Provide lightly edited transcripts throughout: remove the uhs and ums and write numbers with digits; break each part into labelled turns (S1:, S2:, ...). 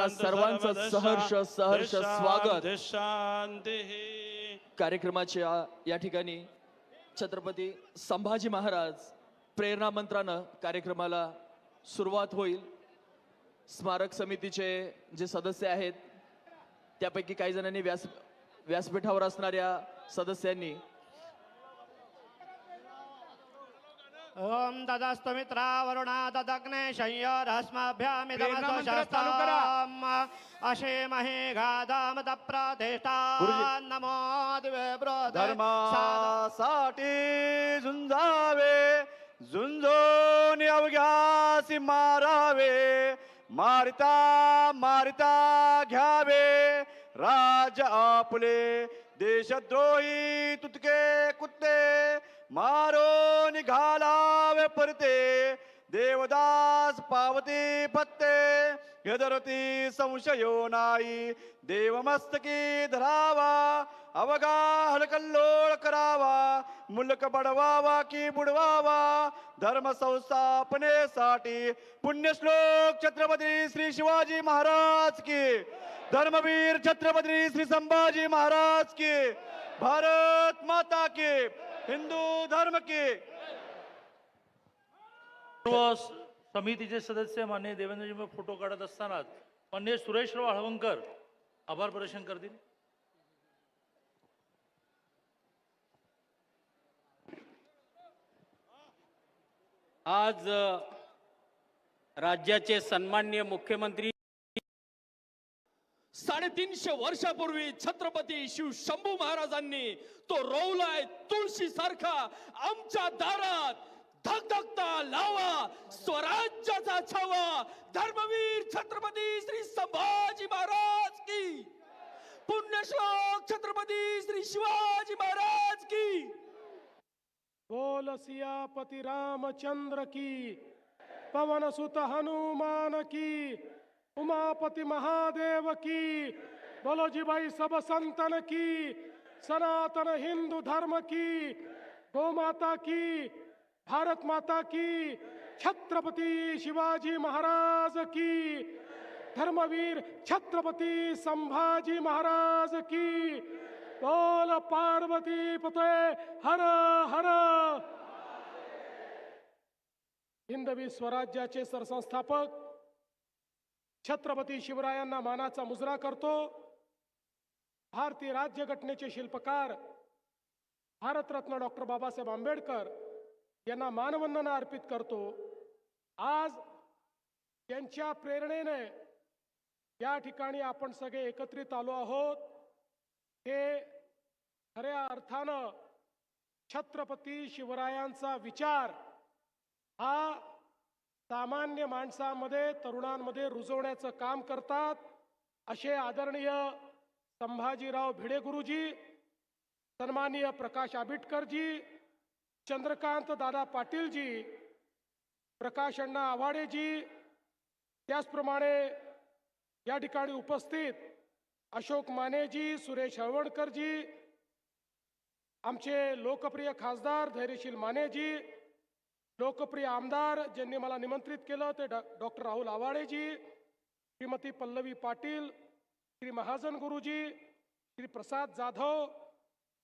S1: आपणा सर्वांचं सहर्ष स्वागत. कार्यक्रमाच्या या ठिकाणी छत्रपती संभाजी महाराज प्रेरणा मंत्रानं कार्यक्रमाला सुरुवात होईल. स्मारक समितीचे जे सदस्य आहेत त्यापैकी काही जणांनी व्यासपीठावर असणाऱ्या सदस्यांनी
S2: ओम तदस्तु मित्रा वरुणा तदग्ने शय्यारस्मभ्यामिदमस्वशास्त्रम् अशेमहे गादामत प्रतिष्ठा नमो दिवे
S3: धर्मासाठी झुंजावे झुंजून अवघ्यासी मारावे मारिता मारिता घ्यावे राज आपले देशद्रोही तुतके कुत्ते मारो निघालावे परते देवदास पावती पत्ते यदरती संशयो नाही देवमस्तकी धरावा अवगा हलकल्लोळ करावा मुलक बडवावा की बुडवावा धर्म संस्थापनेसाठी पुण्यश्लोक छत्रपती श्री शिवाजी महाराज की धर्मवीर छत्रपती श्री संभाजी महाराज की भारत माता की हिंदू धर्म की.
S4: सर्व समितीचे सदस्य मान्य देवेंद्रजी फोटो काढत असताना मान्य सुरेशराव हळवंकर आभार प्रदर्शन करतील.
S5: आज राज्याचे सन्माननीय मुख्यमंत्री
S1: 350 वर्षापूर्वी छत्रपती शिव शंभू महाराजांनी तो रोवलाय तुळशी सारखा आमच्या दारात. धगधगता लावा स्वराज्याचा छावा धर्मवीर छत्रपती श्री संभाजी महाराज की. पुण्यश्लोक छत्रपती श्री शिवाजी महाराज की.
S6: बोल सियापति रामचंद्र की पवन सुत हनुमान की उमापति महादेव की. बोलो जी भाई सब संतन की सनातन हिंदू धर्म की गौ माता की भारत माता की छत्रपति शिवाजी महाराज की धर्मवीर छत्रपति संभाजी महाराज की. बोल पार्वती पते हर हर. हिंदवी स्वराज्याचे सरसंस्थापक छत्रपती शिवरायांना मानाचा मुजरा करतो. भारतीय राज्यघटनेचे शिल्पकार भारतरत्न डॉक्टर बाबासाहेब आंबेडकर यांना मानवंदना अर्पित करतो. आज त्यांच्या प्रेरणेने या ठिकाणी आपण सगळे एकत्रित आलो आहोत. हे खऱ्या अर्थानं छत्रपती शिवरायांचा विचार हा सामान्य माणसामध्ये तरुणांमध्ये रुजवण्याचं काम करतात. असे आदरणीय संभाजीराव भिडे गुरुजी, सन्माननीय प्रकाश आंबेडकरजी, चंद्रकांत दादा पाटीलजी, प्रकाश अण्णा आवाडेजी, त्याचप्रमाणे या ठिकाणी उपस्थित अशोक मानेजी, सुरेश हळवणकरजी, आमचे लोकप्रिय खासदार धैर्यशील मानेजी, लोकप्रिय आमदार ज्यांनी मला निमंत्रित केलं ते डॉक्टर राहुल आवाडेजी, श्रीमती पल्लवी पाटील, श्री महाजन गुरुजी, श्री प्रसाद जाधव,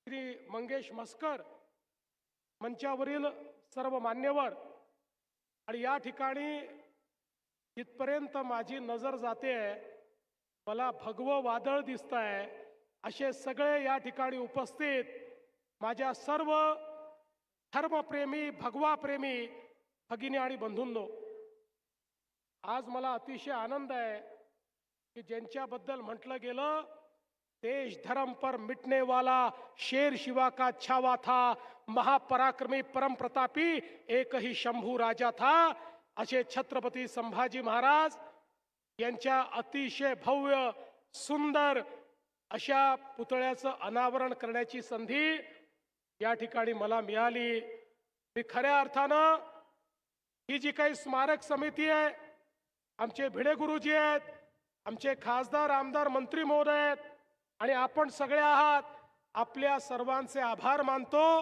S6: श्री मंगेश मस्कर, मंचावरील सर्व मान्यवर आणि या ठिकाणी जिथपर्यंत माझी नजर जाते मला भगवं वादळ दिसतंय असे सगळे या ठिकाणी उपस्थित माझ्या सर्व धर्मप्रेमी भगवाप्रेमी भगिनी आणि बंधूंनो, आज मला अतिशय आनंद आहे की ज्यांच्याबद्दल म्हटलं गेलं देश धर्म पर मिटने वाला शेर शिवा का छावा था महापराक्रमी परम प्रतापी एक ही शंभू राजा था असे छत्रपती संभाजी महाराज यांच्या अतिशय भव्य सुंदर अशा पुतळ्याचं अनावरण करण्याची संधी या ठिकाणी मला मिळाली. मी खऱ्या अर्थानं ही जी काही स्मारक समिती आहे, आमचे भिडे गुरुजी आहेत, आमचे खासदार आमदार मंत्री महोदय आहेत आणि आपण सगळे आहात, आपल्या सर्वांचे आभार मानतो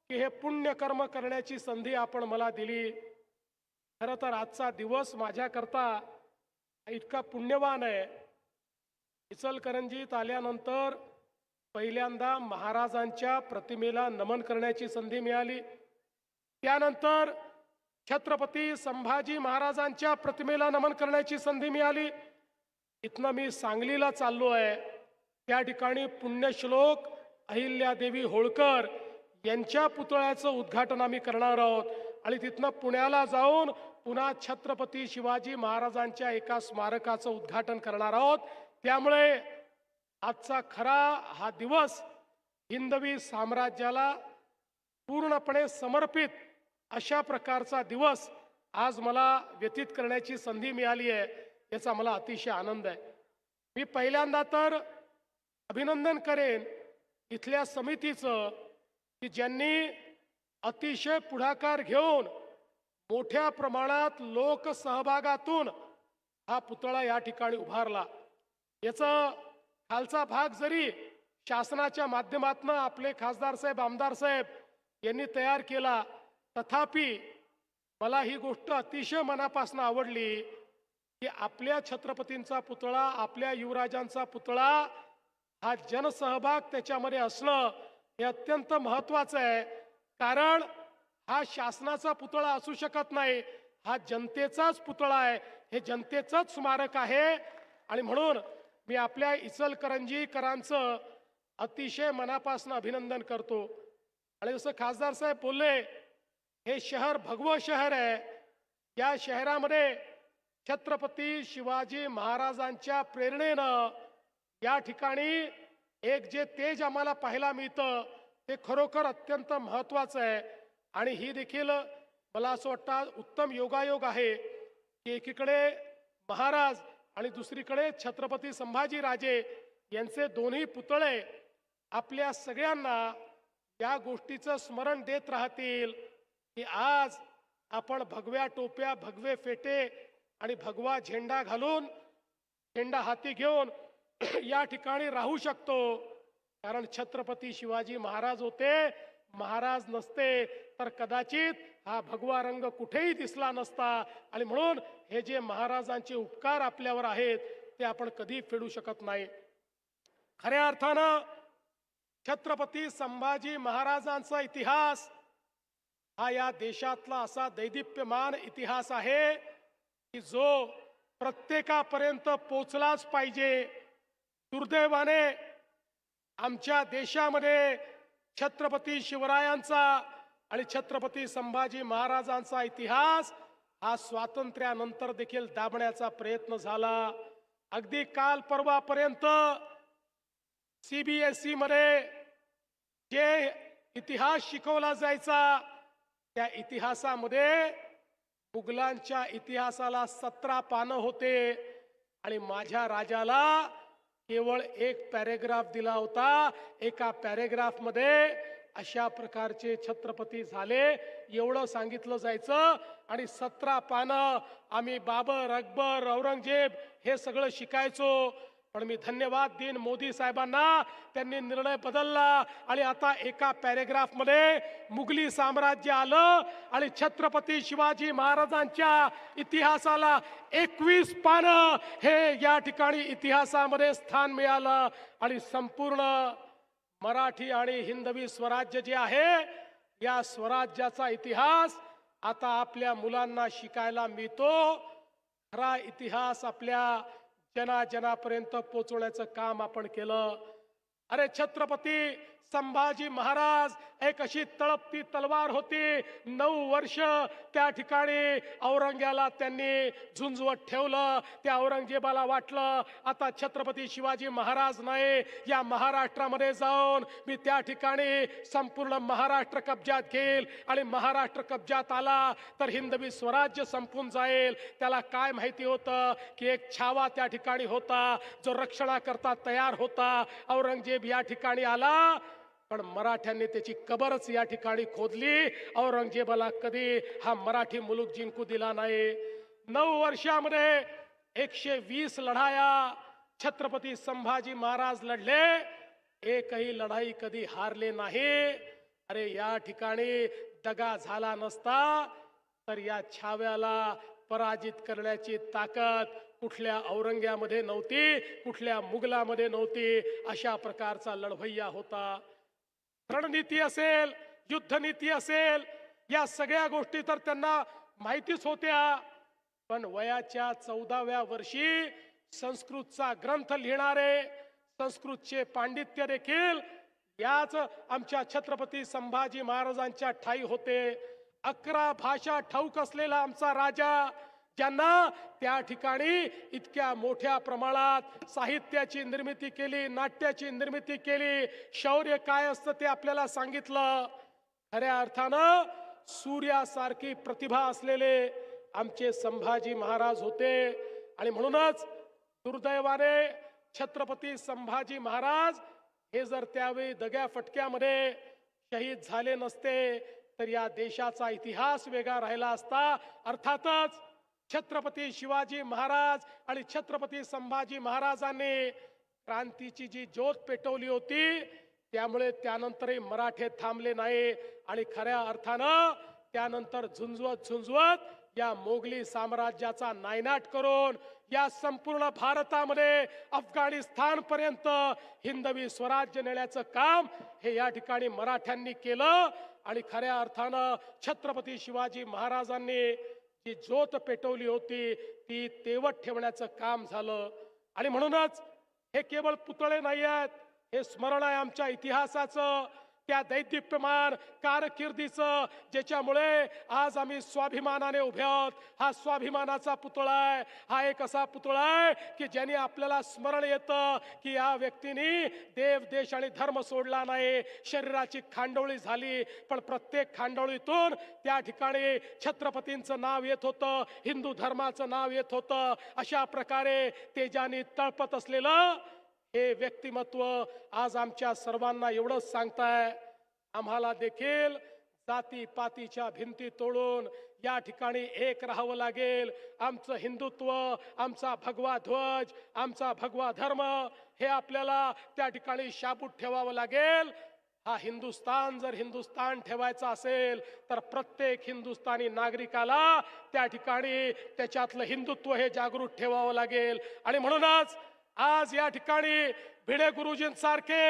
S6: की हे पुण्यकर्म करण्याची संधी आपण मला दिली. खरं तर आजचा दिवस माझ्याकरता इतका पुण्यवान आहे. इचलकरंजीत आल्यानंतर पहिल्यांदा महाराजांच्या प्रतिमेला नमन करण्याची संधी मिळाली. त्यानंतर छत्रपती संभाजी महाराजांच्या प्रतिमेला नमन करण्याची संधी मिळाली. इथनं मी सांगलीला चाललो आहे. त्या ठिकाणी पुण्यश्लोक अहिल्यादेवी होळकर यांच्या पुतळ्याचं उद्घाटन आम्ही करणार आहोत आणि तिथनं पुण्याला जाऊन पुन्हा छत्रपती शिवाजी महाराजांच्या एका स्मारकाचं उद्घाटन करणार आहोत. त्यामुळे आजचा खरा हा दिवस हिंदवी साम्राज्याला पूर्णपणे समर्पित अशा प्रकारचा दिवस आज मला व्यतीत करण्याची संधी मिळाली आहे. याचा मला अतिशय आनंद आहे. मी पहिल्यांदा तर अभिनंदन करेन इथल्या समितीचं की ज्यांनी अतिशय पुढाकार घेऊन मोठ्या प्रमाणात लोकसहभागातून हा पुतळा या ठिकाणी उभारला. याचा खालचा भाग जरी शासनाच्या माध्यमातून आपले खासदार साहेब आमदार साहेब यांनी तयार केला, तथापि मला ही गोष्ट अतिशय मनापासून आवडली की आपल्या छत्रपतींचा पुतळा, आपल्या युवराजांचा पुतळा हा जनसहभाग त्याच्यामध्ये असणं हे अत्यंत महत्वाचं आहे. कारण हा शासनाचा पुतळा असू शकत नाही, हा जनतेचाच पुतळा आहे, हे जनतेचंच स्मारक आहे. आणि म्हणून मी आपल्या इचलकरंजीकरांचं अतिशय मनापासून अभिनंदन करतो. आणि जसं खासदार साहेब बोलले, हे शहर भगवं शहर आहे. या शहरामध्ये छत्रपती शिवाजी महाराजांच्या प्रेरणेनं या ठिकाणी एक जे तेज आम्हाला पाहायला मिळतं ते खरोखर अत्यंत महत्वाचं आहे. आणि ही देखील मला असं वाटतं उत्तम योगायोग आहे की एकीकडे महाराज आणि दुसरीकडे छत्रपती संभाजीराजे यांचे दोन्ही पुतळे आपल्या सगळ्यांना या गोष्टीचं स्मरण देत राहतील की आज आपण भगव्या टोप्या, भगवे फेटे आणि भगवा झेंडा घालून, झेंडा हाती घेऊन या ठिकाणी राहू शकतो. कारण छत्रपती शिवाजी महाराज होते. महाराज नसते तर कदाचित हा भगवा रंग कुठेही दिसला नसता. आणि म्हणून हे जे महाराजांचे उपकार आपल्यावर आहेत ते आपण कधी फेडू शकत नाही. खऱ्या अर्थानं छत्रपती संभाजी महाराजांचा इतिहास हा या देशातला असा दैदिप्यमान इतिहास आहे की जो प्रत्येकापर्यंत पोचलाच पाहिजे. दुर्दैवाने आमच्या देशामध्ये छत्रपती शिवरायांचा आणि छत्रपती संभाजी महाराजांचा इतिहास हा स्वातंत्र्यानंतर देखील दाबण्याचा प्रयत्न झाला. अगदी काल परवापर्यंत CBSE मध्ये जे इतिहास शिकवला जायचा त्या इतिहासामध्ये मुघलांच्या इतिहासाला 17 पानं होते आणि माझ्या राजाला केवळ एक पॅरेग्राफ दिला होता. एका पॅरेग्राफ मध्ये अशा प्रकारचे छत्रपती झाले एवढं सांगितलं जायचं आणि 17 पानं आम्ही बाबर, अकबर, औरंगजेब हे सगळं शिकायचो. पण मी धन्यवाद देईन मोदी साहेबांना, त्यांनी निर्णय बदलला आणि आता एका पॅरेग्राफ मध्ये मुघली साम्राज्य आलं आणि छत्रपती शिवाजी महाराजांच्या इतिहासाला 21 पानं हे या ठिकाणी इतिहासामध्ये स्थान मिळालं. आणि संपूर्ण मराठी आणि हिंदवी स्वराज्य जे आहे या स्वराज्याचा इतिहास आता आपल्या मुलांना शिकायला मिळतो. खरा इतिहास आपल्या जनाजनापर्यंत पोहोचवण्याचं काम आपण केलं. अरे छत्रपती संभाजी महाराज एक अशी तळपती तलवार होती. 9 वर्ष त्या ठिकाणी औरंग्याला त्यांनी झुंजवत ठेवलं. त्या औरंगजेबाला वाटलं आता छत्रपती शिवाजी महाराज नाही, या महाराष्ट्रामध्ये जाऊन मी त्या ठिकाणी संपूर्ण महाराष्ट्र कब्जात घेईल आणि महाराष्ट्र कब्जात आला तर हिंदवी स्वराज्य संपून जाईल. त्याला काय माहिती होतं की एक छावा त्या ठिकाणी होता जो रक्षणाकरता तयार होता. औरंगजेब या ठिकाणी आला पण मराठ्यांनी त्याची कबरच या ठिकाणी खोदली. औरंगजेबाला कधी हा मराठी मुलूक जिंकू दिला नाही. 9 वर्षामध्ये 120 लढाया छत्रपती संभाजी महाराज लढले, एकही लढाई कधी हारले नाही. अरे या ठिकाणी दगा झाला नसता तर या छाव्याला पराजित करण्याची ताकद कुठल्या औरंग्यामध्ये नव्हती, कुठल्या मुघलामध्ये नव्हती. अशा प्रकारचा लढवय्या होता. रणनीती असेल, युद्धनीती असेल, या सगळ्या गोष्टी तर त्यांना माहितीच होत्या. पण वयाच्या 14व्या वर्षी संस्कृतचा ग्रंथ लिहिणारे, संस्कृतचे पांडित्य देखील याच आमच्या छत्रपती संभाजी महाराजांच्या ठाई होते. 11 भाषा ठाऊक असलेला आमचा राजा, ज्यांना त्या ठिकाणी इतक्या मोठ्या प्रमाणात साहित्याची निर्मिती केली, नाट्याची निर्मिती केली, शौर्य काय असतं ते आपल्याला सांगितलं. खऱ्या अर्थानं सूर्यासारखी प्रतिभा असलेले आमचे संभाजी महाराज होते. आणि म्हणूनच दुर्दैवाने छत्रपती संभाजी महाराज हे जर त्यावेळी दग्या फटक्यामध्ये शहीद झाले नसते तर या देशाचा इतिहास वेगळा राहिला असता. अर्थातच छत्रपती शिवाजी महाराज आणि छत्रपती संभाजी महाराजांनी क्रांतीची जी ज्योत पेटवली होती, त्यामुळे त्यानंतरही मराठे थांबले नाही. आणि खऱ्या अर्थानं त्यानंतर झुंजवत या मोगली साम्राज्याचा नायनाट करून या संपूर्ण भारतामध्ये अफगाणिस्तान पर्यंत हिंदवी स्वराज्य नेण्याचं काम हे या ठिकाणी मराठ्यांनी केलं. आणि खऱ्या अर्थानं छत्रपती शिवाजी महाराजांनी जी ज्योत पेटवली होती ती तेवत ठेवण्याचं काम झालं. आणि म्हणूनच हे केवळ पुतळे नाही आहेत, हे स्मरण आहे आमच्या इतिहासाचं, त्या दैदिप्यमान कारकिर्दीचं, ज्याच्यामुळे आज आम्ही स्वाभिमानाने उभे आहोत. हा स्वाभिमानाचा पुतळा आहे. हा एक असा पुतळा आहे की ज्याने आपल्याला स्मरण येतं की या व्यक्तीने देव, देश आणि धर्म सोडला नाही. शरीराची खांडोळी झाली, पण प्रत्येक खांडोळीतून त्या ठिकाणी छत्रपतींचं नाव येत होतं, हिंदू धर्माचं नाव येत होतं. अशा प्रकारे तेजाने तळपत असलेलं हे व्यक्तिमत्व आज आमच्या सर्वांना एवढंच सांगताय, आम्हाला देखील जातीपातीच्या भिंती तोडून या ठिकाणी एक राहावं लागेल. आमचं हिंदुत्व, आमचा भगवा ध्वज, आमचा भगवा धर्म हे आपल्याला त्या ठिकाणी शाबूत ठेवावं लागेल. हा हिंदुस्तान जर हिंदुस्तान ठेवायचा असेल तर प्रत्येक हिंदुस्थानी नागरिकाला त्या ठिकाणी त्याच्यातलं हिंदुत्व हे जागृत ठेवावं लागेल. आणि म्हणूनच आज या ठिकाणी भिडे गुरुजींसारखे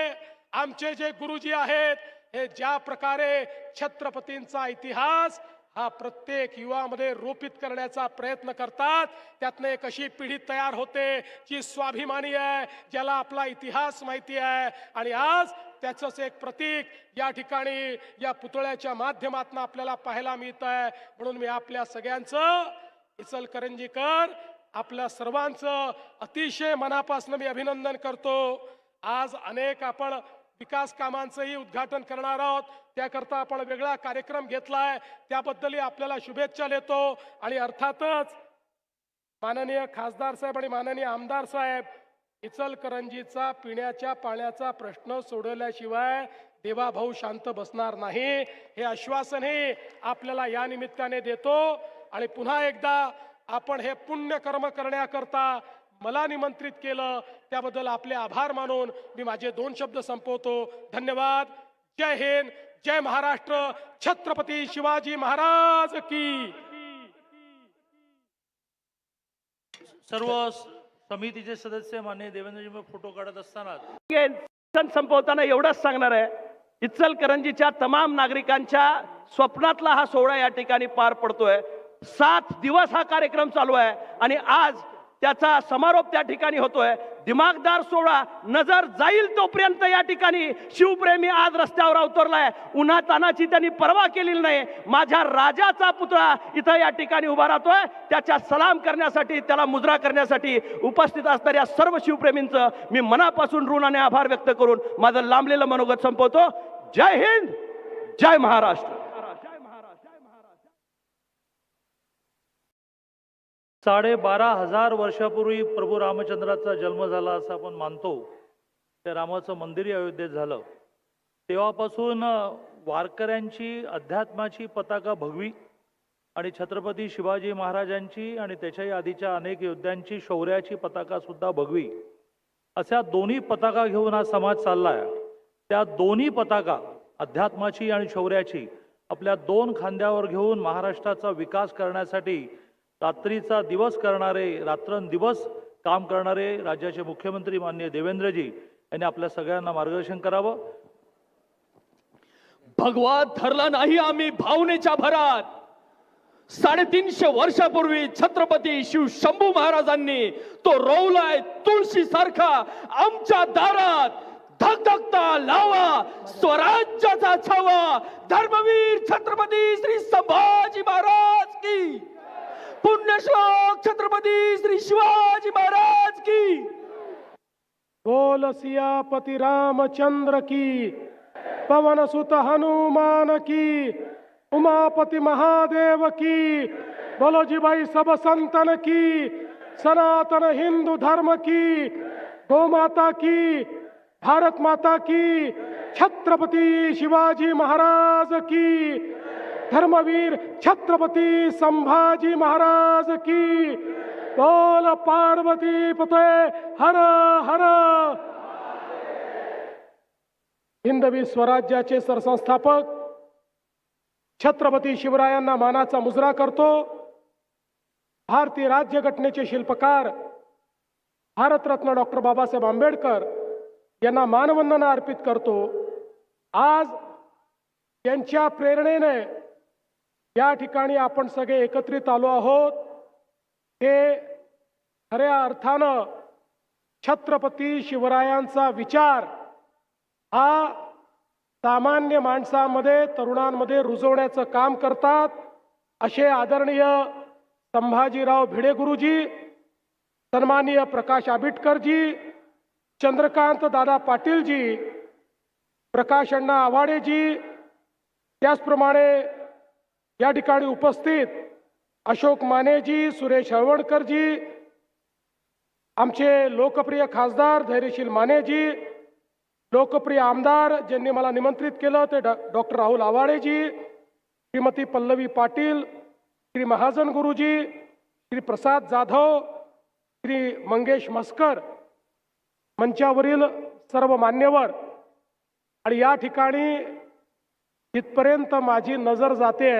S6: आमचे जे गुरुजी आहेत, हे ज्या प्रकारे छत्रपतींचा इतिहास हा प्रत्येक युवामध्ये रोपित करण्याचा प्रयत्न करतात, त्यातनं एक अशी पिढी तयार होते जी स्वाभिमानी आहे, ज्याला आपला इतिहास माहिती आहे. आणि आज त्याचंच एक प्रतीक या ठिकाणी या पुतळ्याच्या माध्यमातून आपल्याला पाहायला मिळत आहे. म्हणून मी आपल्या सगळ्यांचं, इचलकरंजीकर आपल्या सर्वांचं अतिशय मनापासून मी अभिनंदन करतो. आज अनेक आपण विकास कामांचंही उद्घाटन करणार आहोत, त्याकरता आपण वेगळा कार्यक्रम घेतलाय, त्याबद्दलही आपल्याला शुभेच्छा देतो. आणि अर्थातच माननीय खासदार साहेब आणि माननीय आमदार साहेब, इचलकरंजीचा पिण्याच्या पाण्याचा प्रश्न सोडवल्याशिवाय देवाभाऊ शांत बसणार नाही, हे आश्वासनही आपल्याला या निमित्ताने देतो. आणि पुन्हा एकदा आपण हे पुण्य कर्म करण्याकरता मला निमंत्रित केलं, त्याबद्दल आपले आभार मानून मी माझे 2 शब्द संपवतो. धन्यवाद. जय हिंद, जय महाराष्ट्र, छत्रपती शिवाजी महाराज की.
S4: सर्व समितीचे सदस्य माननीय देवेंद्रजी फोटो काढत असताना
S7: संपवताना एवढंच सांगणार आहे, इचलकरंजीच्या तमाम नागरिकांच्या स्वप्नातला हा सोहळा या ठिकाणी पार पडतोय. 7 दिवस हा कार्यक्रम चालू आहे आणि आज त्याचा समारोप त्या ठिकाणी होतोय. दिमागदार सोहळा नजर जाईल तोपर्यंत या ठिकाणी शिवप्रेमी आज रस्त्यावर अवतरलाय. उन्हातानाची त्यांनी पर्वा केलेली नाही. माझ्या राजाचा पुतळा इथं या ठिकाणी उभा राहतोय. त्याच्या सलाम करण्यासाठी, त्याला मुजरा करण्यासाठी उपस्थित असणाऱ्या सर्व शिवप्रेमींचं मी मनापासून ऋण आणि आभार व्यक्त करून माझं लांबलेलं मनोगत संपवतो. जय हिंद, जय महाराष्ट्र.
S4: 12,500 वर्षापूर्वी प्रभू रामचंद्राचा जन्म झाला असं आपण मानतो. त्या रामाचं मंदिर अयोध्येत झालं तेव्हापासून वारकऱ्यांची अध्यात्माची पताका भगवी आणि छत्रपती शिवाजी महाराजांची आणि त्याच्याही आधीच्या अनेक योद्ध्यांची शौर्याची पताका सुद्धा भगवी, अशा दोन्ही पताका घेऊन हा समाज चाललाय. त्या दोन्ही पताका, अध्यात्माची आणि शौर्याची, आपल्या 2 खांद्यावर घेऊन महाराष्ट्राचा विकास करण्यासाठी रात्रीचा दिवस करणारे, रात्रंदिवस काम करणारे राज्याचे मुख्यमंत्री माननीय देवेंद्रजी यांनी आपल्या सगळ्यांना मार्गदर्शन करावं.
S1: भगवा धरला नाही आम्ही भावनेच्या भरात. 350 वर्षापूर्वी छत्रपती शिव शंभू महाराजांनी तो रोवलाय तुळशी सारखा आमच्या दारात. धगधगता लावा स्वराज्याचा छावा. धर्मवीर छत्रपती श्री संभाजी महाराज की. पुण्यश्लोक छत्रपती श्री शिवाजी महाराज की.
S6: बोल सियापति रामचंद्र की, पवन सुत हनुमान की, उमापति महादेव की. बोलो जी भाई सब संतन की, सनातन हिंदू धर्म की, गौ माता की, भारत माता की, छत्रपति शिवाजी महाराज की, धर्मवीर छत्रपति संभाजी महाराज की. बोल पार्वती पते हर हर. हिंदवी स्वराज्याचे सरसंस्थापक छत्रपती शिवरायांना मानाचा मुजरा करतो. भारतीय राज्यघटनेचे शिल्पकार भारतरत्न डॉक्टर बाबासाहेब आंबेडकर यांना मानवंदना अर्पित करतो. आज यांच्या प्रेरणेने या ठिकाणी आपण सगळे एकत्रित आलो आहोत. हे खऱ्या अर्थानं छत्रपती शिवरायांचा विचार हा सामान्य माणसामध्ये, तरुणांमध्ये रुजवण्याचं काम करतात. असे आदरणीय संभाजीराव भिडे गुरुजी, सन्माननीय प्रकाश आंबेडकरजी, चंद्रकांत दादा पाटीलजी, प्रकाश अण्णा आव्हाडेजी, त्याचप्रमाणे या ठिकाणी उपस्थित अशोक मानेजी, सुरेश हळवणकरजी, आमचे लोकप्रिय खासदार धैर्यशील मानेजी, लोकप्रिय आमदार ज्यांनी मला निमंत्रित केलं ते डॉक्टर राहुल आव्हाडेजी, श्रीमती पल्लवी पाटील, श्री महाजन गुरुजी, श्री प्रसाद जाधव, श्री मंगेश मस्कर, मंचावरील सर्व मान्यवर आणि या ठिकाणी जिथपर्यंत माझी नजर जाते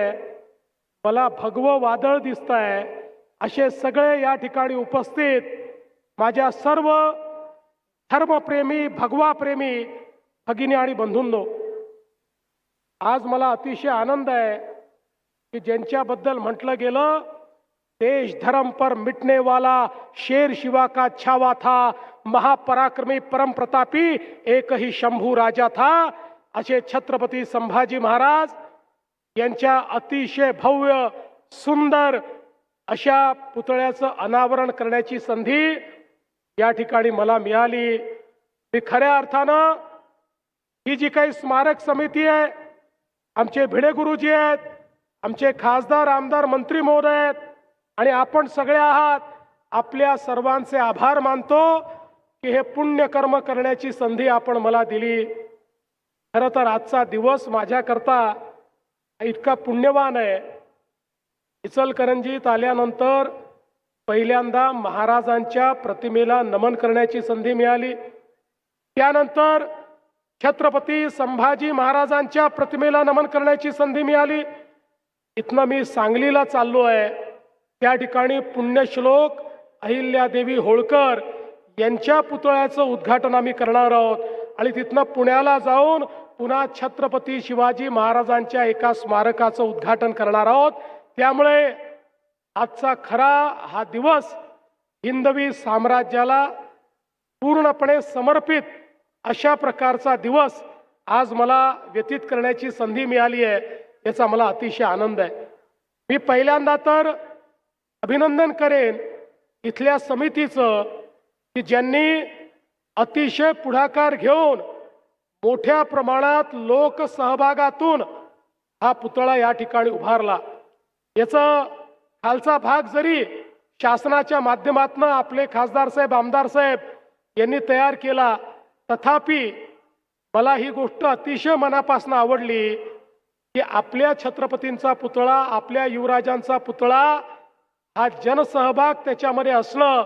S6: मला भगवं वादळ दिसत आहे असे सगळे या ठिकाणी उपस्थित माझ्या सर्व धर्मप्रेमी, भगवाप्रेमी भगिनी आणि बंधूंनो, आज मला अतिशय आनंद आहे की ज्यांच्याबद्दल म्हटलं गेलं देश धर्म पर मिटने वाला शेर शिवा का छावा था, महापराक्रमी परम प्रतापी एक ही शंभू राजा था, असे छत्रपती संभाजी महाराज यांच्या अतिशय भव्य सुंदर अशा पुतळ्याचं अनावरण करण्याची संधी या ठिकाणी मला मिळाली. मी खऱ्या अर्थानं ही जी काही स्मारक समिती आहे, आमचे भिडे गुरुजी आहेत, आमचे खासदार, आमदार, मंत्री महोदय आहेत आणि आपण सगळे आहात, आपल्या सर्वांचे आभार मानतो की हे पुण्यकर्म करण्याची संधी आपण मला दिली. खरं तर आजचा दिवस माझ्याकरता इतका पुण्यवान आहे. इचलकरंजीत आल्यानंतर पहिल्यांदा महाराजांच्या प्रतिमेला नमन करण्याची संधी मिळाली. त्यानंतर छत्रपती संभाजी महाराजांच्या प्रतिमेला नमन करण्याची संधी मिळाली. इथनं मी सांगलीला चाललो आहे. त्या ठिकाणी पुण्यश्लोक अहिल्यादेवी होळकर यांच्या पुतळ्याचं उद्घाटन आम्ही करणार आहोत आणि तिथनं पुण्याला जाऊन पुन्हा छत्रपती शिवाजी महाराजांच्या एका स्मारकाचं उद्घाटन करणार आहोत. त्यामुळे आजचा खरा हा दिवस हिंदवी साम्राज्याला पूर्णपणे समर्पित अशा प्रकारचा दिवस आज मला व्यतीत करण्याची संधी मिळाली आहे, याचा मला अतिशय आनंद आहे. मी पहिल्यांदा तर अभिनंदन करेन इथल्या समितीचं की ज्यांनी अतिशय पुढाकार घेऊन मोठ्या प्रमाणात लोकसहभागातून हा पुतळा या ठिकाणी उभारला. याचा खालचा भाग जरी शासनाच्या माध्यमातून आपले खासदार साहेब, आमदार साहेब यांनी तयार केला, तथापि मला ही गोष्ट अतिशय मनापासून आवडली की आपल्या छत्रपतींचा पुतळा, आपल्या युवराजांचा पुतळा हा जनसहभाग त्याच्यामध्ये असणं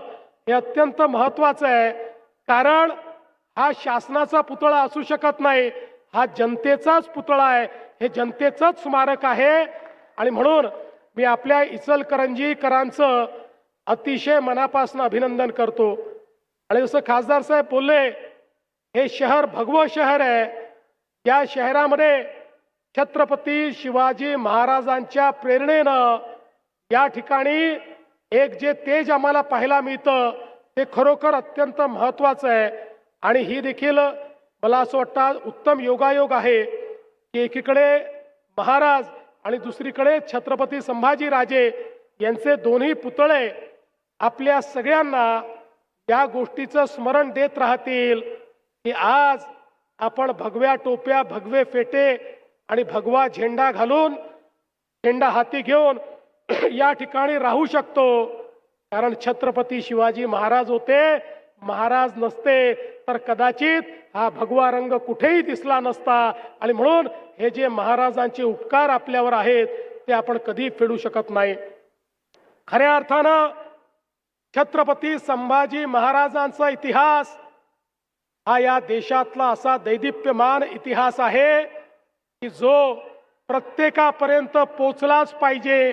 S6: हे अत्यंत महत्त्वाचं आहे. कारण हा शासनाचा पुतळा असू शकत नाही, हा जनतेचाच पुतळा आहे, हे जनतेचंच स्मारक आहे. आणि म्हणून मी आपल्या इचलकरंजीकरांचं अतिशय मनापासून अभिनंदन करतो. आणि जसं खासदार साहेब बोलले, हे शहर भगवं शहर आहे. या शहरामध्ये छत्रपती शिवाजी महाराजांच्या प्रेरणेनं या ठिकाणी एक जे तेज आम्हाला पाहायला मिळतं ते खरोखर अत्यंत महत्वाचं आहे. आणि ही देखील मला असं वाटतं उत्तम योगायोग आहे की एकीकडे महाराज आणि दुसरीकडे छत्रपती संभाजीराजे यांचे दोन्ही पुतळे आपल्या सगळ्यांना या गोष्टीचं स्मरण देत राहतील की आज आपण भगव्या टोप्या, भगवे फेटे आणि भगवा झेंडा घालून, झेंडा हाती घेऊन या ठिकाणी राहू शकतो. कारण छत्रपती शिवाजी महाराज होते. महाराज नसते तर कदाचित हा भगवा रंग कुठेही दिसला नसता. आणि म्हणून हे जे महाराजांचे उपकार आपल्यावर आहेत ते आपण कधी फेडू शकत नाही. खऱ्या अर्थानं छत्रपती संभाजी महाराजांचा इतिहास हा या देशातला असा दैदिप्यमान इतिहास आहे की जो प्रत्येकापर्यंत पोचलाच पाहिजे.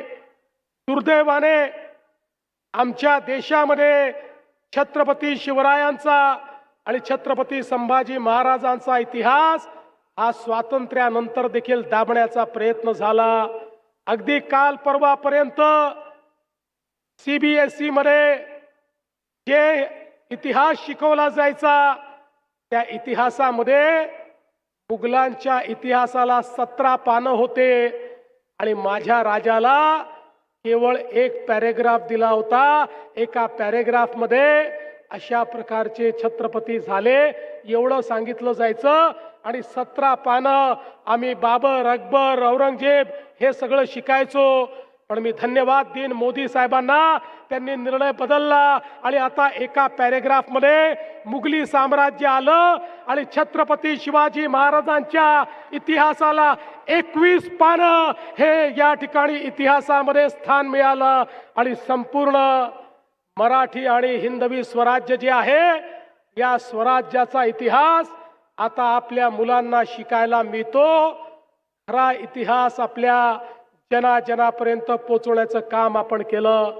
S6: दुर्दैवाने आमच्या देशामध्ये छत्रपती शिवरायांचा आणि छत्रपती संभाजी महाराजांचा इतिहास हा स्वातंत्र्यानंतर देखील दाबण्याचा प्रयत्न झाला. अगदी काल परवापर्यंत CBSE मध्ये जे इतिहास शिकवला जायचा त्या इतिहासामध्ये मुघलांच्या इतिहासाला 17 पानं होते आणि माझ्या राजाला केवळ एक पॅरेग्राफ दिला होता. एका पॅरेग्राफ मध्ये अशा प्रकारचे छत्रपती झाले एवढं सांगितलं जायचं आणि 17 पानं आम्ही बाबर, अकबर, औरंगजेब हे सगळं शिकायचो. पण मी धन्यवाद देईन मोदी साहेबांना, त्यांनी निर्णय बदलला आणि आता एका पॅरेग्राफ मध्ये मुघली साम्राज्य आलं आणि छत्रपती शिवाजी महाराजांच्या इतिहासाला 21 पानं हे या ठिकाणी इतिहासामध्ये स्थान मिळालं. आणि संपूर्ण मराठी आणि हिंदवी स्वराज्य जे आहे या स्वराज्याचा इतिहास आता आपल्या मुलांना शिकायला मिळतो. खरा इतिहास आपल्या जनाजनापर्यंत पोहोचवण्याचं काम आपण केलं.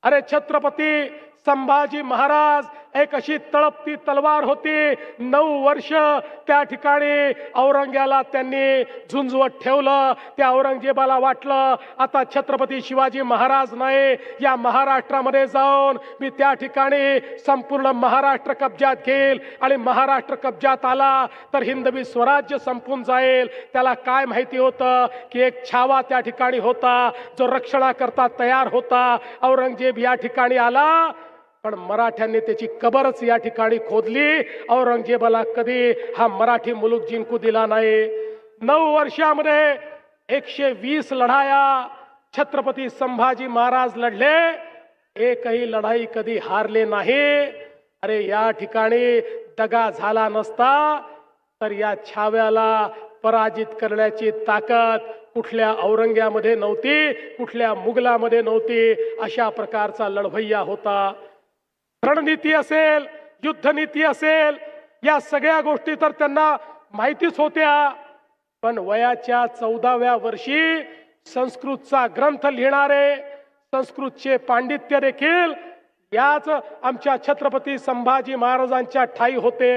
S6: अरे छत्रपती संभाजी महाराज एक अशी तळपती तलवार होती. 9 वर्ष त्या ठिकाणी औरंग्याला त्यांनी झुंजवत ठेवलं. त्या औरंगजेबाला वाटलं आता छत्रपती शिवाजी महाराज नाही, या महाराष्ट्रामध्ये जाऊन मी त्या ठिकाणी संपूर्ण महाराष्ट्र कब्जात घेईल आणि महाराष्ट्र कब्जात आला तर हिंदवी स्वराज्य संपून जाईल. त्याला काय माहिती होतं की एक छावा त्या ठिकाणी होता जो रक्षणाकरता तयार होता. औरंगजेब या ठिकाणी आला पण मराठ्यांनी त्याची कबरच या ठिकाणी खोदली. औरंगजेबाला कधी हा मराठी मुलूक जिंकू दिला नाही. 9 वर्षामध्ये 120 लढाया छत्रपती संभाजी महाराज लढले. एकही लढाई कधी हारले नाही. अरे या ठिकाणी दगा झाला नसता तर या छाव्याला पराजित करण्याची ताकद कुठल्या औरंग्यामध्ये नव्हती, कुठल्या मुघलामध्ये नव्हती. अशा प्रकारचा लढवय्या होता. रणनीती असेल, युद्धनीती असेल, या सगळ्या गोष्टी तर त्यांना माहितीच होत्या. पण वयाच्या 14व्या वर्षी संस्कृतचा ग्रंथ लिहिणारे, संस्कृतचे पांडित्य देखील याच आमच्या छत्रपती संभाजी महाराजांच्या ठाई होते.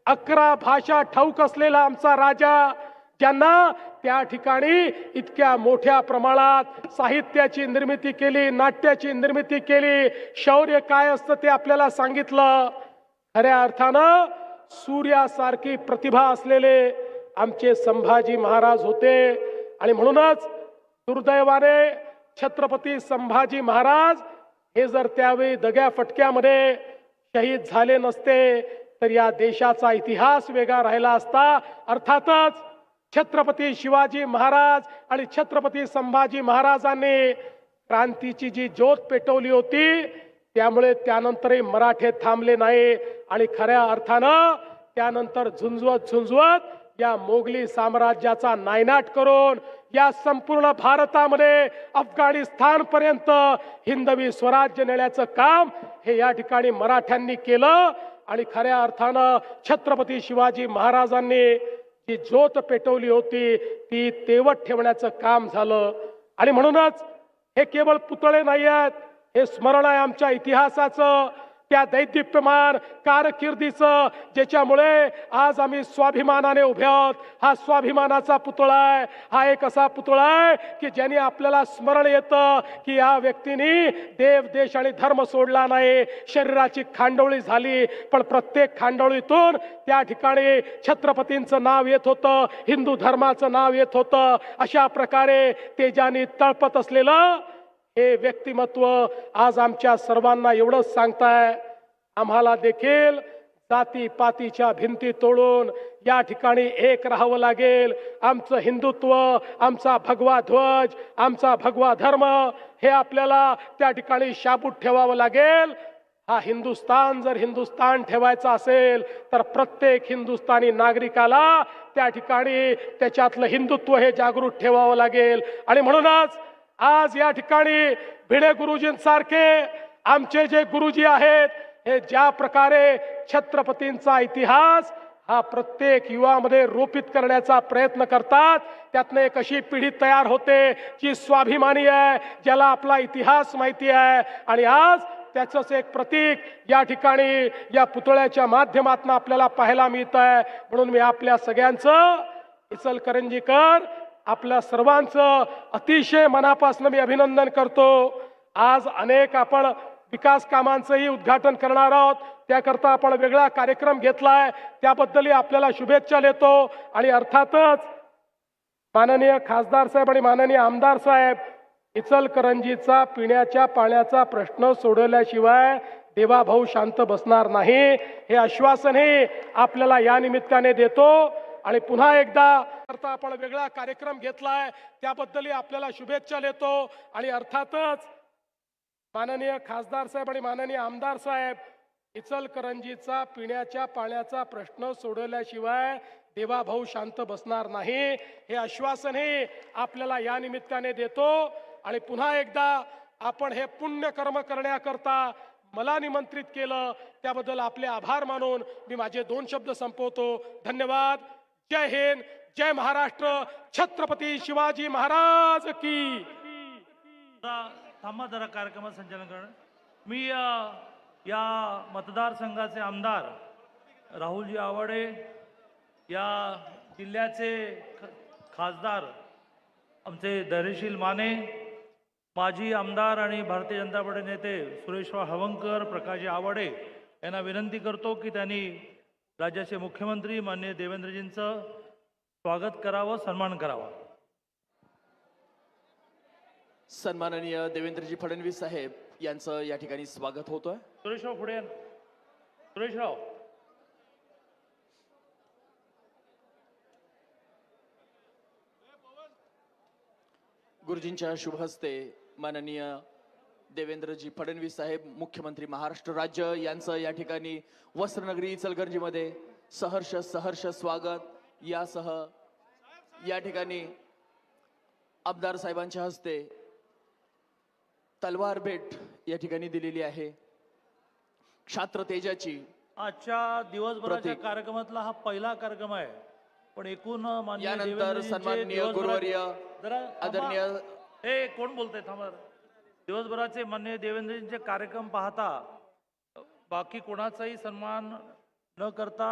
S6: 11 भाषा ठाऊक असलेला आमचा राजा, ज्यांना त्या ठिकाणी इतक्या मोठ्या प्रमाणात साहित्याची निर्मिती केली, नाट्याची निर्मिती केली, शौर्य काय असतं ते आपल्याला सांगितलं. खऱ्या अर्थानं सूर्यासारखी प्रतिभा असलेले आमचे संभाजी महाराज होते. आणि म्हणूनच दुर्दैवाने छत्रपती संभाजी महाराज हे जर त्यावेळी दग्या फटक्यामध्ये शहीद झाले नसते तर या देशाचा इतिहास वेगळा राहिला असता. अर्थातच छत्रपती शिवाजी महाराज आणि छत्रपती संभाजी महाराजांनी क्रांतीची जी ज्योत पेटवली होती त्यामुळे त्यानंतरही मराठे थांबले नाही. आणि खऱ्या अर्थानं त्यानंतर झुंजवत या मोगली साम्राज्याचा नायनाट करून या संपूर्ण भारतामध्ये अफगाणिस्तान पर्यंत हिंदवी स्वराज्य नेण्याचं काम हे या ठिकाणी मराठ्यांनी केलं. आणि खऱ्या अर्थानं छत्रपती शिवाजी महाराजांनी जी ज्योत पेटवली होती ती तेवत ठेवण्याचं काम झालं. आणि म्हणूनच हे केवळ पुतळे नाही आहेत, हे स्मरण आहे आमच्या इतिहासाचं, त्या दैदिप्यमान कारकिर्दीचं, ज्याच्यामुळे आज आम्ही स्वाभिमानाने उभे आहोत. हा स्वाभिमानाचा पुतळा आहे. हा एक असा पुतळा आहे की ज्याने आपल्याला स्मरण येतं की या व्यक्तीने देव, देश आणि धर्म सोडला नाही. शरीराची खांडोळी झाली, पण प्रत्येक खांडोळीतून त्या ठिकाणी छत्रपतींचं नाव येत होतं, हिंदू धर्माचं नाव येत होतं. अशा प्रकारे तेजाने तळपत असलेलं हे व्यक्तिमत्व आज आमच्या सर्वांना एवढंच सांगताय, आम्हाला देखील जातीपातीच्या भिंती तोडून या ठिकाणी एक राहावं लागेल. आमचं हिंदुत्व, आमचा भगवा ध्वज, आमचा भगवा धर्म हे आपल्याला त्या ठिकाणी शाबूत ठेवावं लागेल. हा हिंदुस्तान जर हिंदुस्तान ठेवायचा असेल तर प्रत्येक हिंदुस्थानी नागरिकाला त्या ठिकाणी त्याच्यातलं हिंदुत्व हे जागृत ठेवावं लागेल. आणि म्हणूनच आज या ठिकाणी भिडे गुरुजींसारखे आमचे जे गुरुजी आहेत, हे ज्या प्रकारे छत्रपतींचा इतिहास हा प्रत्येक युवामध्ये रोपित करण्याचा प्रयत्न करतात, त्यातनं एक अशी पिढी तयार होते जी स्वाभिमानी आहे, ज्याला आपला इतिहास माहिती आहे. आणि आज त्याचंच एक प्रतीक या ठिकाणी या पुतळ्याच्या माध्यमातून आपल्याला पाहायला मिळत आहे. म्हणून मी आपल्या सगळ्यांचं, इचलकरंजीकर आपल्या सर्वांचं अतिशय मनापासून मी अभिनंदन करतो. आज अनेक आपण विकास कामांचंही उद्घाटन करणार आहोत, त्याकरता आपण वेगळा कार्यक्रम घेतलाय, त्याबद्दलही आपल्याला शुभेच्छा देतो. आणि अर्थातच माननीय खासदार साहेब आणि माननीय आमदार साहेब, इचलकरंजीचा पिण्याच्या पाण्याचा प्रश्न सोडवल्याशिवाय देवाभाऊ शांत बसणार नाही, हे आश्वासनही आपल्याला या निमित्ताने देतो. आणि पुन्हा एकदा आपण वेगळा कार्यक्रम घेतलाय, त्याबद्दलही आपल्याला शुभेच्छा देतो. आणि अर्थातच माननीय खासदार साहेब आणि माननीय आमदार साहेब, इचलकरंजीचा पिण्याच्या पाण्याचा प्रश्न सोडवल्याशिवाय देवाभाऊ शांत बसणार नाही, हे आश्वासनही आपल्याला या निमित्ताने देतो. आणि पुन्हा एकदा आपण हे पुण्यकर्म करण्याकरता मला निमंत्रित केलं, त्याबद्दल आपले आभार मानून मी माझे 2 शब्द संपवतो. धन्यवाद. जय हिंद, जय महाराष्ट्र, छत्रपती शिवाजी महाराज की.
S4: थांबा जरा कार्यक्रमात संचालन करणं. मी या मतदारसंघाचे आमदार राहुलजी आवाडे, या जिल्ह्याचे खासदार आमचे धैर्यशील माने, माजी आमदार आणि भारतीय जनता पार्टी नेते सुरेशराव हवंकर, प्रकाशजी आवाडे यांना विनंती करतो की त्यांनी राज्याचे मुख्यमंत्री माननीय देवेंद्रजींचं स्वागत करावं, सन्मान करावा.
S1: सन्माननीय देवेंद्रजी फडणवीस साहेब यांचं या ठिकाणी स्वागत होतोय.
S4: सुरेशराव पुढे या. सुरेशराव.
S1: गुरुजींच्या शुभ हस्ते माननीय देवेंद्रजी फडणवीस साहेब, मुख्यमंत्री महाराष्ट्र राज्य यांचं या ठिकाणी वस्त्रनगरी इचलकरंजीमध्ये सहर्ष स्वागत. यासह या ठिकाणी आमदार साहेबांच्या हस्ते तलवार भेट या ठिकाणी दिलेली आहे. क्षात्र तेजाची
S4: आजच्या दिवसभराच्या कार्यक्रमातला हा पहिला कार्यक्रम आहे, पण एकूण माननीय
S1: यानंतर
S4: देवेंद्रजींचे
S1: सन्माननीय गुरुवर्य
S4: जरा
S1: आदरणीय
S4: हे कोण बोलतंय थांबा. दिवसभराचे माननीय देवेंद्रजींचे कार्यक्रम पाहता बाकी कोणाचाही सन्मान न करता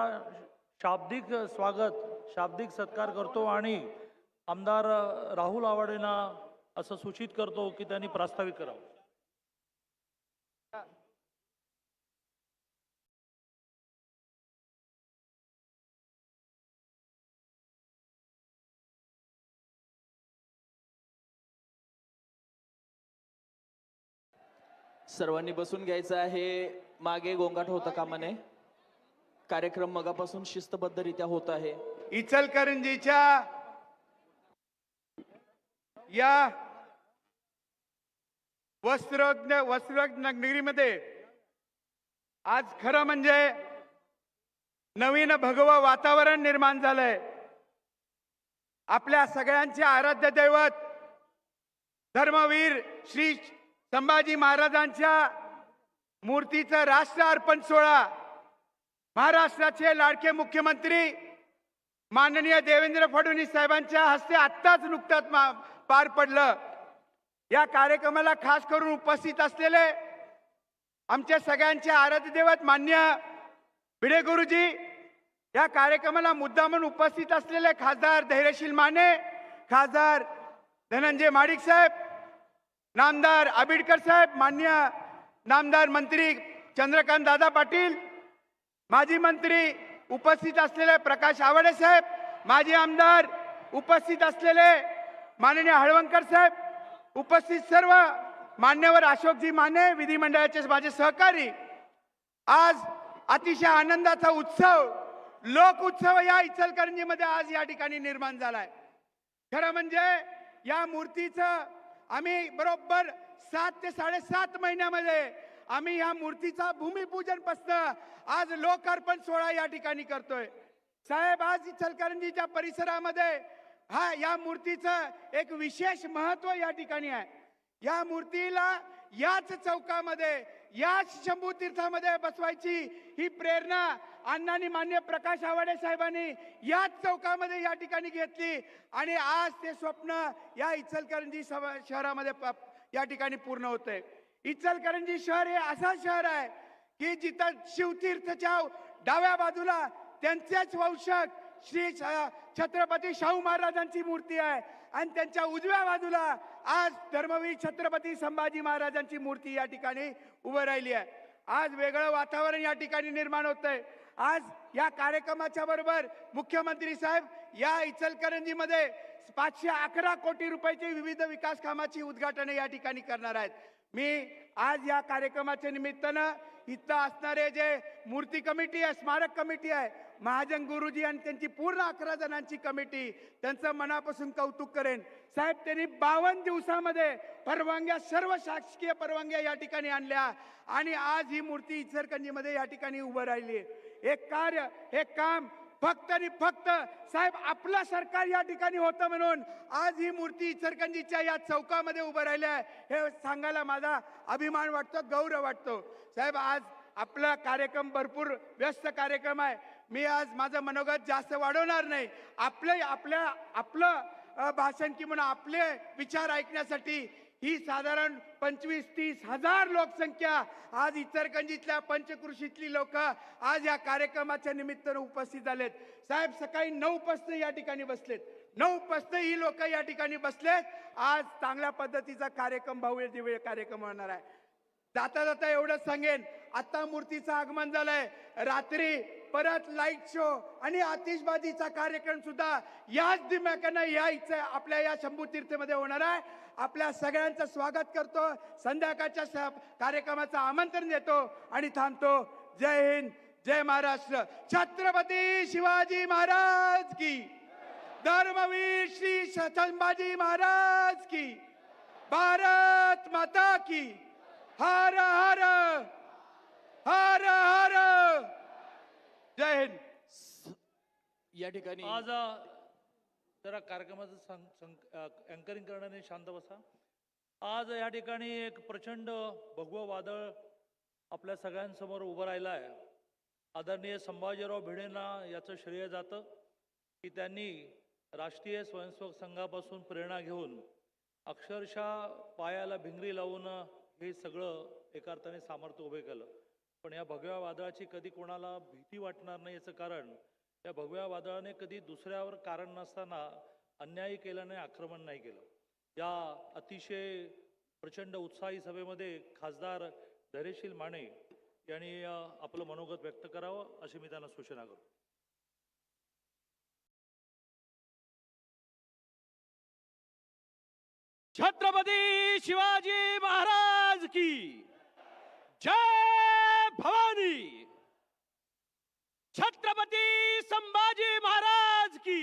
S4: शाब्दिक स्वागत, शाब्दिक सत्कार करतो आणि आमदार राहुल आवाडेंना असं सूचित करतो की त्यांनी प्रास्ताविक करावं.
S1: सर्वांनी बसून घ्यायचं आहे. मागे गोंगाट होता कामा नये. कार्यक्रम मगापासून शिस्तबद्धरित्या होत आहे.
S8: इचलकरंजीच्या या वस्त्रनगरीमध्ये आज खरं म्हणजे नवीन भगवं वातावरण निर्माण झालंय. आपल्या सगळ्यांचे आराध्य दैवत धर्मवीर श्री संभाजी महाराजांच्या मूर्तीचं राष्ट्र अर्पण सोहळा महाराष्ट्राचे लाडके मुख्यमंत्री माननीय देवेंद्र फडणवीस साहेबांच्या हस्ते आत्ताच नुकताच पार पडलं. या कार्यक्रमाला खास करून उपस्थित असलेले आमच्या सगळ्यांचे आराध्य दैवत मान्य भिडे गुरुजी, या कार्यक्रमाला मुद्दामून उपस्थित असलेले खासदार धैर्यशील माने, खासदार धनंजय माडिक साहेब, नामदार आबिडकर साहेब, मान्य नामदार मंत्री चंद्रकांत दादा पाटील, माजी मंत्री उपस्थित असलेले प्रकाश आवाडे साहेब, माजी आमदार उपस्थित असलेले माननीय हळवंकर साहेब, उपस्थित सर्व मान्यवर अशोकजी माने, विधिमंडळाचे माझे सहकारी, आज अतिशय आनंदाचा उत्सव, लोक उत्सव या इचलकरंजीमध्ये आज या ठिकाणी निर्माण झालाय. खरं म्हणजे या मूर्तीचं आम्ही बरोबर 7 ते 7.5 महिन्यामध्ये आम्ही या मूर्तीचा भूमिपूजन पासून आज लोकार्पण सोहळा या ठिकाणी करतोय. साहेब, आज इचलकरंजीच्या परिसरामध्ये या मूर्तीचं एक विशेष महत्व या ठिकाणी आहे. या मूर्तीला याच चौकामध्ये, याच शंभू तीर्थामध्ये बसवायची ही प्रेरणा अण्णांनी, मान्य प्रकाश आवाडे साहेबांनी याच चौकामध्ये या ठिकाणी घेतली आणि आज ते स्वप्न या इचलकरंजी शहरामध्ये या ठिकाणी पूर्ण होतंय. इचलकरंजी शहर हे असं शहर आहे की जिथं शिवतीर्थच्या डाव्या बाजूला त्यांचेच वंशज श्री छत्रपती शाहू महाराजांची मूर्ती आहे आणि त्यांच्या उजव्या बाजूला आज धर्मवीर छत्रपती संभाजी महाराजांची मूर्ती या ठिकाणी उभं राहिली आहे. आज वेगळं वातावरण या ठिकाणी निर्माण होतंय. आज या कार्यक्रमाच्या बरोबर मुख्यमंत्री साहेब या इचलकरंजीमध्ये 511 कोटी रुपयाची विविध विकास कामाची उद्घाटन या ठिकाणी करणार आहेत. मी आज या कार्यक्रमाच्या निमित्तानं इथं असणारे जे मूर्ती कमिटी आहे, स्मारक कमिटी आहे, महाजन गुरुजी आणि त्यांची पूर्ण 11 जणांची कमिटी, त्यांचं मनापासून कौतुक करेन. साहेब, त्यांनी 52 दिवसामध्ये परवानग्या, सर्व शासकीय परवानग्या या ठिकाणी आणल्या आणि आज ही मूर्ती इचलकरंजीमध्ये या ठिकाणी उभं राहिली. एक कार्य, हे काम फक्त आणि फक्त साहेब आपलं सरकार या ठिकाणी होतं म्हणून आज ही मूर्ती इचलकरंजीच्या या चौकामध्ये उभं राहिली आहे. हे सांगायला माझा अभिमान वाटतो, गौरव वाटतो. साहेब, आज आपला कार्यक्रम भरपूर व्यस्त कार्यक्रम आहे. मी आज माझं मनोगत जास्त वाढवणार नाही. आपलं भाषण किंवा आपले विचार ऐकण्यासाठी ही साधारण 25-30 हजार लोकसंख्या आज इचलकरंजीतल्या पंचकृषीतली लोक आज या कार्यक्रमाच्या निमित्तानं उपस्थित झालेत. साहेब, सकाळी 9 या ठिकाणी बसलेत. 9 ही लोक या ठिकाणी बसलेत. आज चांगल्या पद्धतीचा कार्यक्रम, भव्य दिव्य कार्यक्रम होणार आहे. जाता जाता एवढंच सांगेन, आता मूर्तीचं आगमन झालंय. रात्री परत लाईट शो आणि आतिषबाजीचा कार्यक्रम सुद्धा याच दिमाखानं आपल्या या शंभू तीर्थमध्ये होणार आहे. आपल्या सगळ्यांचं स्वागत करतो. संध्याकाळच्या कार्यक्रमाचं आमंत्रण देतो आणि थांबतो. जय हिंद, जय महाराष्ट्र. छत्रपती शिवाजी महाराज की, धर्मवीर श्री संभाजी महाराज की, भारत माता की, हर हर हर हर. जय हिंद.
S1: या ठिकाणी
S4: आज जरा कार्यक्रमाचं अँकरिंग करण्याने शांत बसा. आज या ठिकाणी एक प्रचंड भगवं वादळ आपल्या सगळ्यांसमोर उभं राहिलं आहे. आदरणीय संभाजीराव भिडेंना याचं श्रेय जातं की त्यांनी राष्ट्रीय स्वयंसेवक संघापासून प्रेरणा घेऊन अक्षरशः पायाला भिंगरी लावून हे सगळं एका अर्थाने सामर्थ्य उभे केलं. पण या भगव्या वादळाची कधी कोणाला भीती वाटणार नाही याचं कारण, या भगव्या वादळाने कधी दुसऱ्यावर कारण नसताना अन्याय केला नाही, आक्रमण नाही केलं. या अतिशय प्रचंड उत्साही सभेमध्ये खासदार धैर्यशील माने यांनी आपलं मनोगत व्यक्त करावं अशी मी त्यांना सूचना करतो.
S7: छत्रपती शिवाजी महाराज की जय भवानी. छत्रपती संभाजी महाराज की.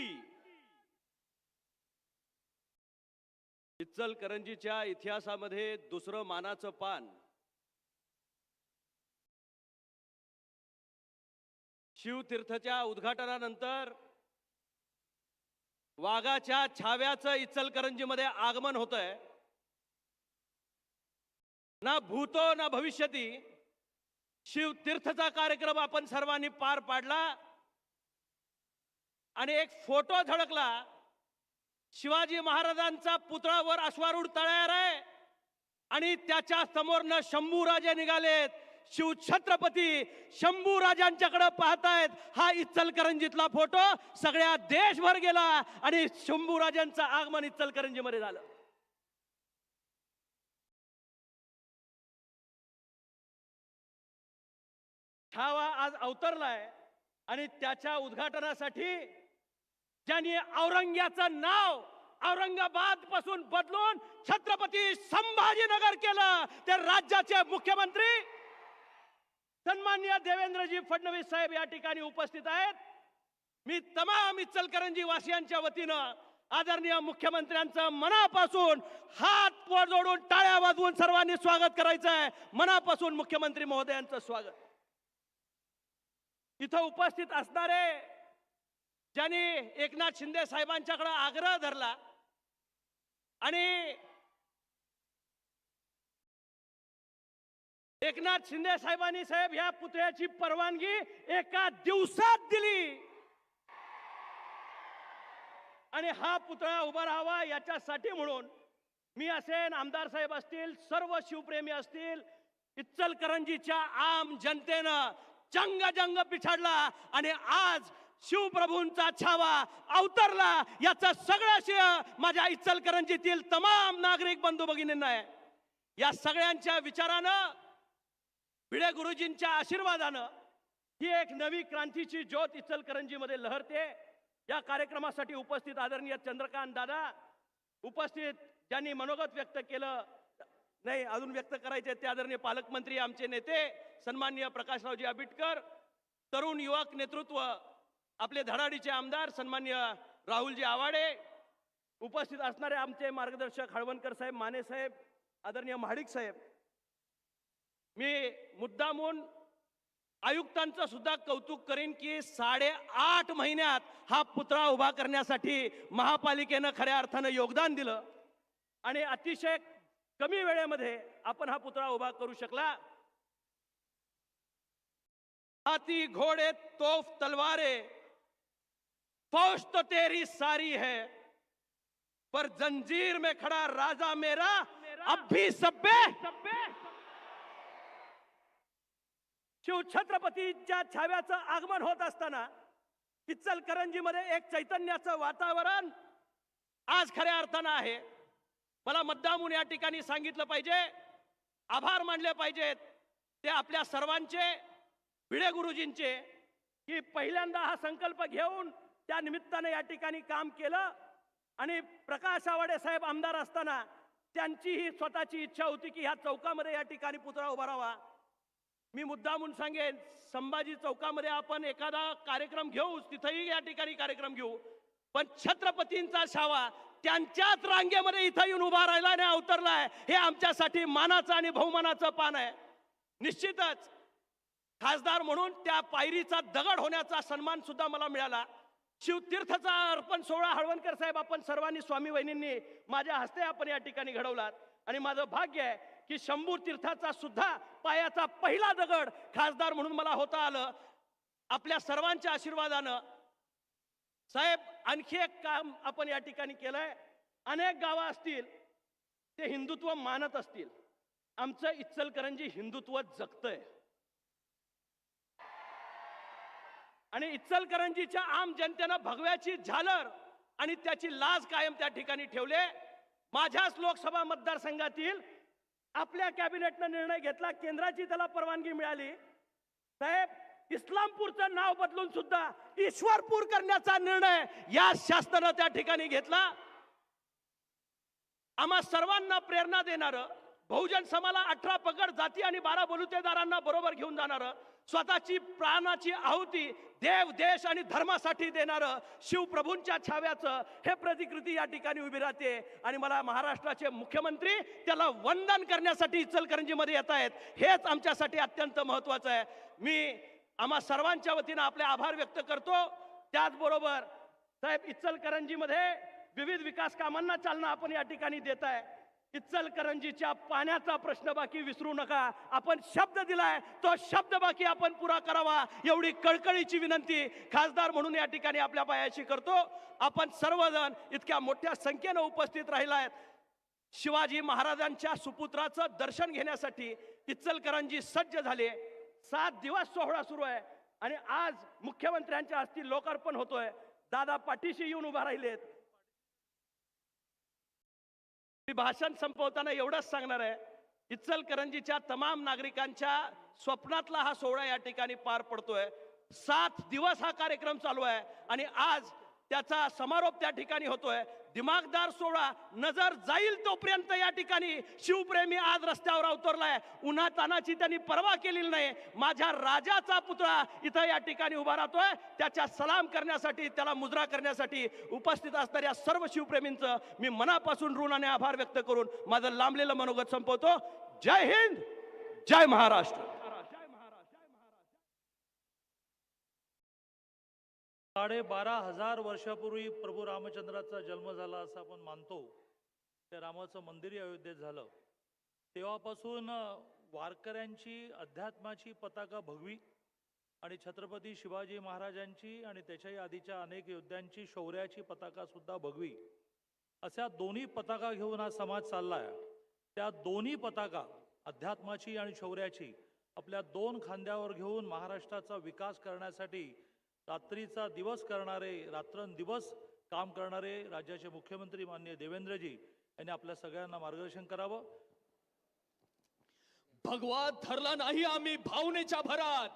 S7: इचलकरंजीच्या इतिहासामध्ये दुसरं मानाचं पान. शिवतीर्थच्या उद्घाटनानंतर वाघाच्या छाव्याचं इचलकरंजीमध्ये आगमन होतंय. ना भूतो ना भविष्यती शिवतीर्थचा कार्यक्रम आपण सर्वांनी पार पाडला आणि एक फोटो झळकला. शिवाजी महाराजांचा पुतळा वर अश्वारूढ तळावर आहे आणि त्याच्या समोरनं शंभूराजे निघालेत. शिवछत्रपती शंभूराजांच्याकडे पाहतायत. हा इचलकरंजीतला फोटो सगळ्या देशभर गेला आणि शंभूराजांचं आगमन इचलकरंजीमध्ये झालं. छावा आज अवतरलाय आणि त्याच्या उद्घाटनासाठी ज्यांनी औरंग्याचं नाव औरंगाबाद पासून बदलून छत्रपती संभाजीनगर केलं ते राज्याचे मुख्यमंत्री सन्माननीय देवेंद्रजी फडणवीस साहेब या ठिकाणी उपस्थित आहेत. मी तमाम इचलकरंजी वासियांच्या वतीनं आदरणीय मुख्यमंत्र्यांचं मनापासून हात वर जोडून टाळ्या वाजवून सर्वांनी स्वागत करायचं आहे. मनापासून मुख्यमंत्री महोदयांचं स्वागत. इथं उपस्थित असणारे ज्यांनी एकनाथ शिंदे साहेबांच्याकडे आग्रह धरला आणि एकनाथ शिंदे साहेबांनी साहेब ह्या पुतळ्याची परवानगी एका दिवसात दिली आणि हा पुतळा उभा राहावा याच्यासाठी म्हणून मी असेन, आमदार साहेब असतील, सर्व शिवप्रेमी असतील, इचलकरंजीच्या आम जनतेनं जंग पिछाडला आणि आज शिवप्रभूंचा छावा अवतरला. याचा सगळं श्रेय माझ्या इचलकरंजीतील तमाम नागरिक बंधू भगिनींना आहे. या सगळ्यांच्या विचारानं भिडे गुरुजींच्या आशीर्वादानं ही एक नवी क्रांतीची ज्योत इचलकरंजीमध्ये लहरते. या कार्यक्रमासाठी उपस्थित आदरणीय चंद्रकांत दादा, उपस्थित ज्यांनी मनोगत व्यक्त केलं नाही अजून व्यक्त करायचे ते आदरणीय पालकमंत्री आमचे नेते सन्माननीय प्रकाशरावजी आबिटकर, तरुण युवक नेतृत्व आपले धडाडीचे आमदार सन्माननीय राहुलजी आवाडे, उपस्थित असणारे आमचे मार्गदर्शक हळवणकर साहेब, माने साहेब, आदरणीय महाडिक साहेब. मी मुद्दामून आयुक्तांचं सुद्धा कौतुक करेन की 8.5 महिन्यात हा पुतळा उभा करण्यासाठी महापालिकेनं खऱ्या अर्थानं योगदान दिलं आणि अतिशय कमी वेळेमध्ये आपण हा पुतळा उभा करू शकला. हाथी घोड़े तोफ तलवारे फौज तो तेरी सारी है पर जंजीर में खड़ा राजा मेरा अब भी सभ्य. शिवछत्रपतीच्या छाव्याचं आगमन होत असताना इचलकरंजीमध्ये एक चैतन्याचं वातावरण आज खऱ्या अर्थानं आहे. मला मुद्दामून या ठिकाणी सांगितलं पाहिजे, आभार मानले पाहिजेत ते आपल्या सर्वांचे, भिडे गुरुजींचे, की पहिल्यांदा हा संकल्प घेऊन त्या निमित्ताने या ठिकाणी काम केलं आणि प्रकाश आवाडे साहेब आमदार असताना त्यांची ही स्वतःची इच्छा होती की ह्या चौकामध्ये या ठिकाणी पुतळा उभा राहावा. मी मुद्दामून सांगेन संभाजी चौकामध्ये आपण एखादा कार्यक्रम घेऊ, तिथेही या ठिकाणी कार्यक्रम घेऊ, पण छत्रपतींचा छावा त्यांच्याच रांगेमध्ये इथं येऊन उभा राहिला आणि अवतरलाय हे आमच्यासाठी मानाचं आणि बहुमानाचं पान आहे. निश्चितच खासदार म्हणून त्या पायरीचा दगड होण्याचा सन्मान सुद्धा मला मिळाला. शिवतीर्थचा अर्पण सोहळा हळवणकर साहेब आपण सर्वांनी स्वामी वहिनींनी माझ्या हस्ते आपण या ठिकाणी घडवलात आणि माझं भाग्य आहे की शंभू तीर्थाचा सुद्धा पायाचा पहिला दगड खासदार म्हणून मला होता आलं. आपल्या सर्वांच्या आशीर्वादानं साहेब आणखी एक काम आपण या ठिकाणी केलंय. अनेक गावं असतील ते हिंदुत्व मानत असतील, आमचं इचलकरंजी हिंदुत्व जगतंय आणि इचलकरंजीच्या आम जनतेनं भगव्याची झालर आणि त्याची लाज कायम त्या ठिकाणी ठेवले. माझ्याच लोकसभा मतदारसंघातील आपल्या कॅबिनेटनं निर्णय घेतला, केंद्राची त्याला परवानगी मिळाली. साहेब इस्लामपूरचं नाव बदलून सुद्धा ईश्वरपूर करण्याचा निर्णय या शासनानं त्या ठिकाणी घेतला. आम्हा सर्वांना प्रेरणा देणारं, बहुजन समाला 18 पगड जाती आणि 12 बलुतेदारांना बरोबर घेऊन जाणारं, स्वतःची प्राणाची आहुती देव देश आणि धर्मासाठी देणारं शिवप्रभूंच्या छाव्याचं हे प्रतिकृती या ठिकाणी उभी राहते आणि मला महाराष्ट्राचे मुख्यमंत्री त्याला वंदन करण्यासाठी इचलकरंजीमध्ये येत आहेत. हेच आमच्यासाठी अत्यंत महत्त्वाचं आहे. मी आम्हा सर्वांच्या वतीनं आपले आभार व्यक्त करतो. त्याचबरोबर साहेब इचलकरंजीमध्ये विविध विकास कामांना चालना आपण या ठिकाणी देत आहे. इचलकरंजीच्या पाण्याचा प्रश्न बाकी विसरू नका. आपण शब्द दिलाय तो शब्द बाकी आपण पुरा करावा एवढी कळकळीची विनंती खासदार म्हणून या ठिकाणी आपल्या पायाशी करतो. आपण सर्वजण इतक्या मोठ्या संख्येनं उपस्थित राहिलात. शिवाजी महाराजांच्या सुपुत्राचं दर्शन घेण्यासाठी इचलकरंजी सज्ज झाले. 7 दिवस सोहळा सुरू आहे आणि आज मुख्यमंत्र्यांच्या हस्ते लोकार्पण होतोय. दादा पाठीशी येऊन उभा राहिलेत. मी भाषण संपवताना एवढंच सांगणार आहे, इचलकरंजीच्या तमाम नागरिकांच्या स्वप्नातला हा सोहळा या ठिकाणी पार पडतोय. 7 दिवस हा कार्यक्रम चालू आहे आणि आज त्याचा समारोप त्या ठिकाणी होतोय. दिमागदार सोहळा नजर जाईल तोपर्यंत या ठिकाणी शिवप्रेमी आज रस्त्यावर अवतरलाय. उन्हातानाची त्यांनी पर्वा केलेली नाही. माझ्या राजाचा पुतळा इथं या ठिकाणी उभा राहतोय. त्याच्या सलाम करण्यासाठी, त्याला मुजरा करण्यासाठी उपस्थित असणाऱ्या सर्व शिवप्रेमींचं मी मनापासून ऋण आणि आभार व्यक्त करून माझं लांबलेलं मनोगत संपवतो. जय हिंद, जय महाराष्ट्र.
S4: 12,500 वर्षापूर्वी प्रभू रामचंद्राचा जन्म झाला असं आपण मानतो. त्या रामाचं मंदिर अयोध्येत झालं तेव्हापासून वारकऱ्यांची अध्यात्माची पताका भगवी आणि छत्रपती शिवाजी महाराजांची आणि त्याच्याही आधीच्या अनेक योद्ध्यांची शौर्याची पताका सुद्धा भगवी. अशा दोन्ही पताका घेऊन हा समाज चाललाय. त्या दोन्ही पताका, अध्यात्माची आणि शौर्याची, आपल्या 2 खांद्यावर घेऊन महाराष्ट्राचा विकास करण्यासाठी रात्रीचा दिवस करणारे, रात्रंदिवस काम करणारे राज्याचे मुख्यमंत्री माननीय देवेंद्रजी यांनी आपल्या सगळ्यांना मार्गदर्शन करावं.
S1: भगवा धरला नाही आम्ही भावनेच्या भरात,